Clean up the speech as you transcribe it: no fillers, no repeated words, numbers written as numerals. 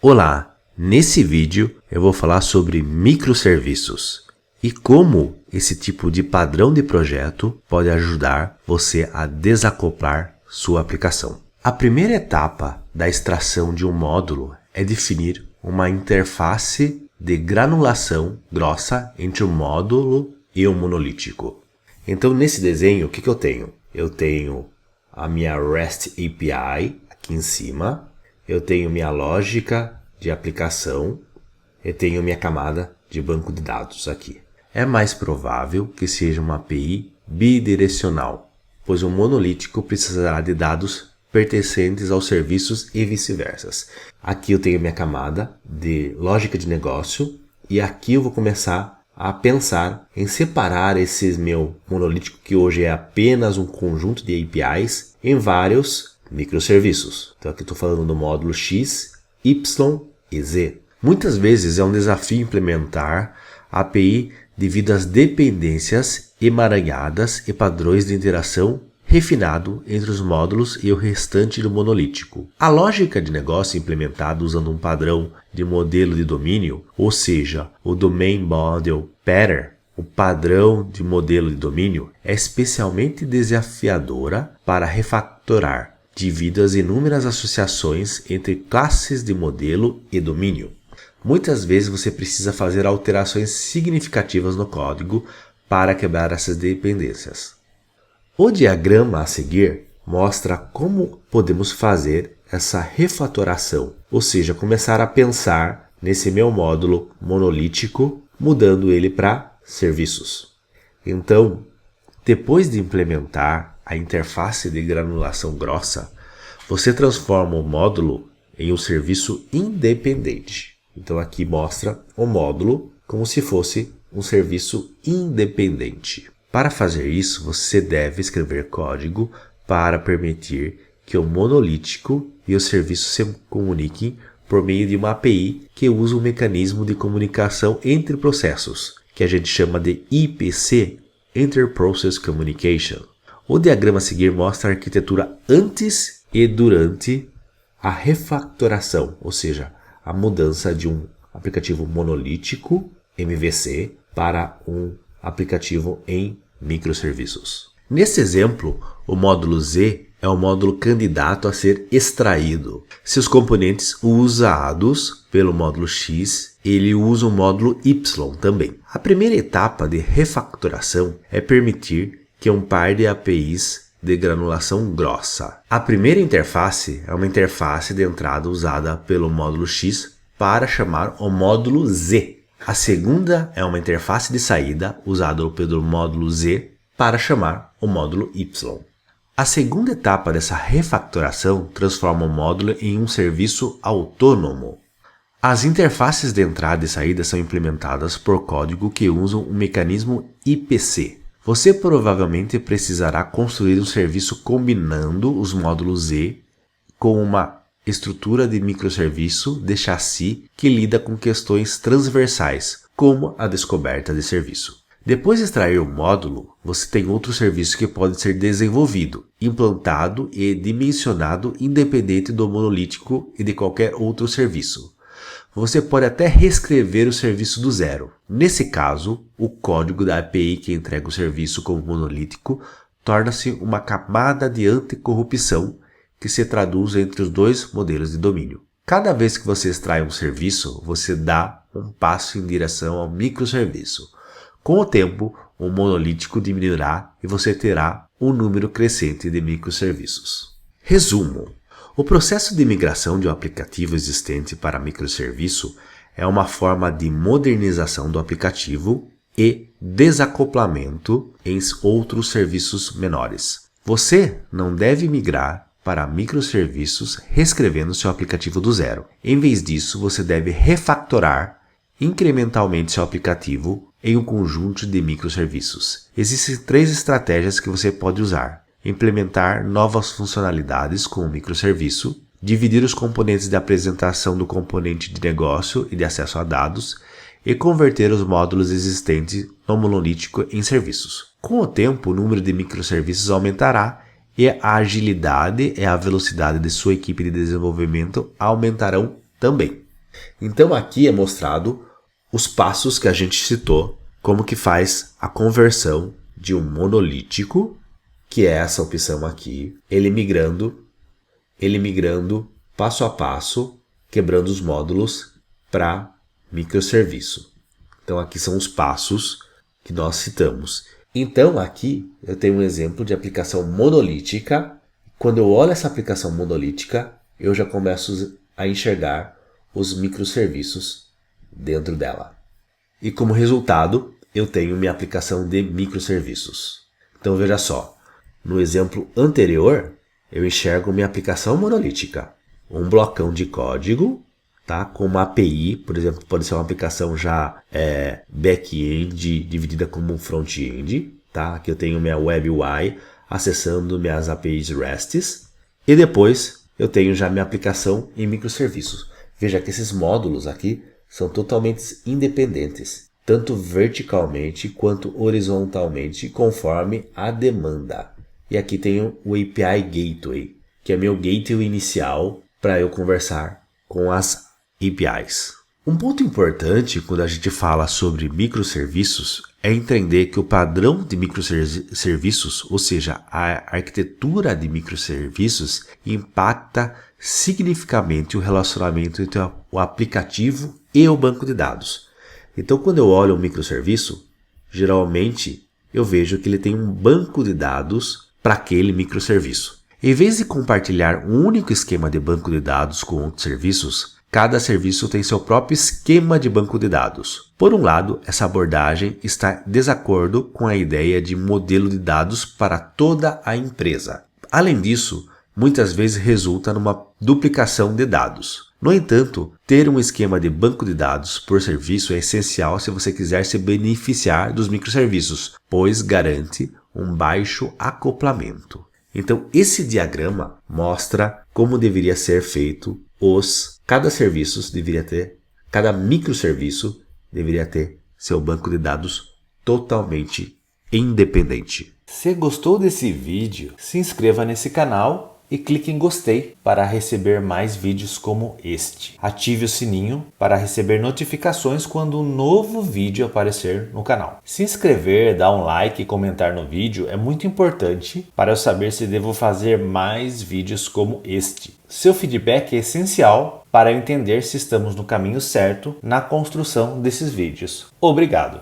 Olá, nesse vídeo eu vou falar sobre microserviços e como esse tipo de padrão de projeto pode ajudar você a desacoplar sua aplicação. A primeira etapa da extração de um módulo é definir uma interface de granulação grossa entre o módulo e o monolítico. Então, nesse desenho, o que eu tenho? Eu tenho a minha REST API aqui em cima, eu tenho minha lógica de aplicação, eu tenho minha camada de banco de dados aqui. É mais provável que seja uma API bidirecional, pois o monolítico precisará de dados pertencentes aos serviços e vice-versa. Aqui eu tenho minha camada de lógica de negócio e aqui eu vou começar a pensar em separar esse meu monolítico, que hoje é apenas um conjunto de APIs, em vários microserviços. Então aqui estou falando do módulo X, Y e Z. Muitas vezes é um desafio implementar a API devido às dependências emaranhadas e padrões de interação refinado entre os módulos e o restante do monolítico. A lógica de negócio implementada usando um padrão de modelo de domínio, ou seja, o Domain Model Pattern, o padrão de modelo de domínio, é especialmente desafiadora para refactorar devido às inúmeras associações entre classes de modelo e domínio. Muitas vezes você precisa fazer alterações significativas no código para quebrar essas dependências. O diagrama a seguir mostra como podemos fazer essa refatoração, ou seja, começar a pensar nesse meu módulo monolítico, mudando ele para serviços. Então, depois de implementar a interface de granulação grossa, você transforma o módulo em um serviço independente. Então aqui mostra o módulo como se fosse um serviço independente. Para fazer isso, você deve escrever código para permitir que o monolítico e o serviço se comuniquem por meio de uma API que usa um mecanismo de comunicação entre processos, que a gente chama de IPC, Inter-Process Communication. O diagrama a seguir mostra a arquitetura antes e durante a refactoração, ou seja, a mudança de um aplicativo monolítico, MVC, para um aplicativo em microserviços. Nesse exemplo, o módulo Z é o módulo candidato a ser extraído. Seus componentes usados pelo módulo X, ele usa o módulo Y também. A primeira etapa de refactoração é permitir que um par de APIs de granulação grossa. A primeira interface é uma interface de entrada usada pelo módulo X para chamar o módulo Z. A segunda é uma interface de saída usada pelo módulo Z para chamar o módulo Y. A segunda etapa dessa refactoração transforma o módulo em um serviço autônomo. As interfaces de entrada e saída são implementadas por código que usam o mecanismo IPC. Você provavelmente precisará construir um serviço combinando os módulos Z com uma estrutura de microserviço de chassi que lida com questões transversais, como a descoberta de serviço. Depois de extrair o módulo, você tem outro serviço que pode ser desenvolvido, implantado e dimensionado independente do monolítico e de qualquer outro serviço. Você pode até reescrever o serviço do zero. Nesse caso, o código da API que entrega o serviço como monolítico torna-se uma camada de anticorrupção que se traduz entre os dois modelos de domínio. Cada vez que você extrai um serviço, você dá um passo em direção ao microserviço. Com o tempo, o monolítico diminuirá e você terá um número crescente de microserviços. Resumo: o processo de migração de um aplicativo existente para microserviço é uma forma de modernização do aplicativo e desacoplamento em outros serviços menores. Você não deve migrar para microserviços reescrevendo seu aplicativo do zero. Em vez disso, você deve refactorar incrementalmente seu aplicativo em um conjunto de microserviços. Existem 3 estratégias que você pode usar: implementar novas funcionalidades com o microserviço, dividir os componentes de apresentação do componente de negócio e de acesso a dados e converter os módulos existentes no monolítico em serviços. Com o tempo, o número de microserviços aumentará e a agilidade e a velocidade de sua equipe de desenvolvimento aumentarão também. Então aqui é mostrado os passos que a gente citou, como que faz a conversão de um monolítico, que é essa opção aqui, ele migrando passo a passo, quebrando os módulos para microserviço. Então aqui são os passos que nós citamos. Então aqui eu tenho um exemplo de aplicação monolítica. Quando eu olho essa aplicação monolítica, eu já começo a enxergar os microserviços dentro dela. E como resultado, eu tenho minha aplicação de microserviços. Então veja só, no exemplo anterior, eu enxergo minha aplicação monolítica. Um blocão de código, tá? Com uma API, por exemplo, pode ser uma aplicação já back-end dividida como um front-end. Tá? Aqui eu tenho minha web UI acessando minhas APIs RESTs. E depois eu tenho já minha aplicação em microserviços. Veja que esses módulos aqui são totalmente independentes, tanto verticalmente quanto horizontalmente, conforme a demanda. E aqui tenho o API Gateway, que é meu gateway inicial para eu conversar com as APIs. Um ponto importante quando a gente fala sobre microserviços é entender que o padrão de microserviços, ou seja, a arquitetura de microserviços, impacta significativamente o relacionamento entre o aplicativo e o banco de dados. Então, quando eu olho um microserviço, geralmente eu vejo que ele tem um banco de dados para aquele microserviço. Em vez de compartilhar um único esquema de banco de dados com outros serviços, cada serviço tem seu próprio esquema de banco de dados. Por um lado, essa abordagem está em desacordo com a ideia de modelo de dados para toda a empresa. Além disso, muitas vezes resulta numa duplicação de dados. No entanto, ter um esquema de banco de dados por serviço é essencial se você quiser se beneficiar dos microserviços, pois garante um baixo acoplamento. Então, esse diagrama mostra como deveria ser feito cada microserviço deveria ter seu banco de dados totalmente independente. Se gostou desse vídeo, se inscreva nesse canal e clique em gostei para receber mais vídeos como este. Ative o sininho para receber notificações quando um novo vídeo aparecer no canal. Se inscrever, dar um like e comentar no vídeo é muito importante para eu saber se devo fazer mais vídeos como este. Seu feedback é essencial para eu entender se estamos no caminho certo na construção desses vídeos. Obrigado!